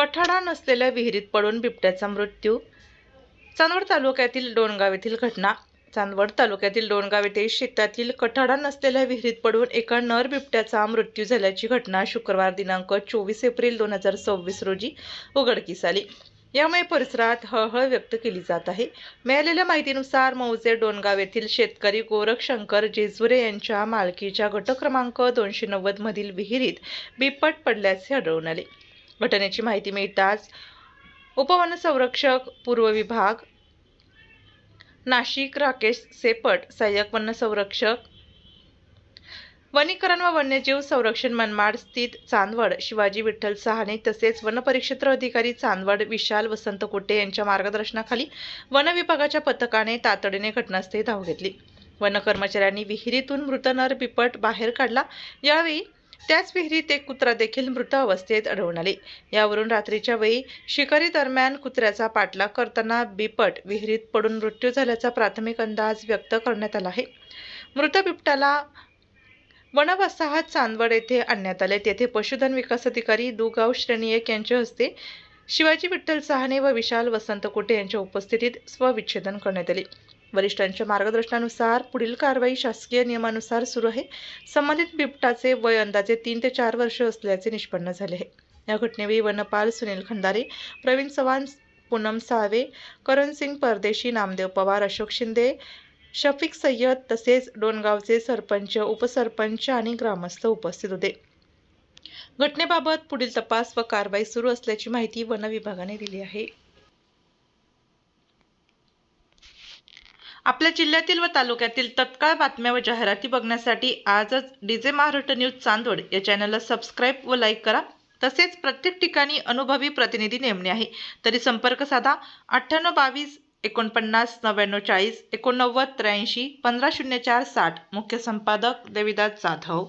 कठडा नसलेल्या विहिरीत पडून बिबट्याचा मृत्यू. चांदवड तालुक्यातील डोणगाव येथील घटना. चांदवड तालुक्यातील डोणगाव येथे शेतातील कठडा नसलेल्या विहिरीत पडून एका नर बिबट्याचा मृत्यू झाल्याची घटना शुक्रवार दिनांक 24 एप्रिल 2026 रोजी उघडकीस आली. यामुळे परिसरात हळहळ व्यक्त केली जात आहे. मिळालेल्या माहितीनुसार मौजे डोणगाव येथील शेतकरी गोरख शंकर जेजुरे यांच्या मालकीच्या गट क्रमांक 290 मधील विहिरीत बिबट पडल्याचे आढळून आले. घटनेची माहिती मिळताच उपवनसंरक्षक पूर्व विभाग नाशिक राकेश सेपट, सहाय्यक वनसंरक्षक वनीकरण व वन्यजीव संरक्षण मनमाड स्थित चांदवड शिवाजी विठ्ठल सहाने तसेच वनपरिक्षेत्र अधिकारी चांदवड विशाल वसंत कुटे यांच्या मार्गदर्शनाखाली वन विभागाच्या पथकाने तातडीने घटनास्थळी धाव घेतली. वन कर्मचाऱ्यांनी विहिरीतून मृत नर बिबट बाहेर काढला. यावेळी त्याच विहिरीत एक कुत्रा देखील मृत अवस्थेत आढळून आले. यावरून रात्रीच्या वेळी शिकारी दरम्यान कुत्र्याचा पाठलाग करताना बिबट विहिरीत पडून मृत्यू झाल्याचा प्राथमिक अंदाज व्यक्त करण्यात आला आहे. मृत बिबट्याला वन वसाहत चांदवड येथे आणण्यात आले. तेथे पशुधन विकास अधिकारी दुगाव श्रेणी 1 यांच्या हस्ते शिवाजी विठ्ठल सहाने व विशाल वसंत कुटे यांच्या उपस्थितीत स्वविच्छेदन करण्यात आले. वरिष्ठांच्या मार्गदर्शनानुसार पुढील कारवाई शासकीय नियमानुसार सुरू आहे. संबंधित बिबटाचे वय अंदाजे 3 ते 4 वर्ष असल्याचे निष्पन्न झाले आहे. या घटनेवेळी वनपाल सुनील खंदारे, प्रवीण चव्हाण, पूनम साळवे, करणसिंग परदेशी, नामदेव पवार, अशोक शिंदे, शफिक सय्यद तसेच डोणगावचे सरपंच, उपसरपंच आणि ग्रामस्थ उपस्थित होते. घटनेबाबत पुढील तपास व कारवाई सुरू असल्याची माहिती वन विभागाने दिली आहे. आपल्या जिल्ह्यातील व तालुक्यातील तत्काळ बातम्या व जाहिराती बघण्यासाठी आजच डीजे महाराष्ट्र न्यूज चांदवड या चॅनलला सबस्क्राईब व लाईक करा. तसेच प्रत्येक ठिकाणी अनुभवी प्रतिनिधी नेमणे आहे तरी संपर्क साधा 9822 49 99 40 89 83 1504 60. मुख्य संपादक देविदास जाधव.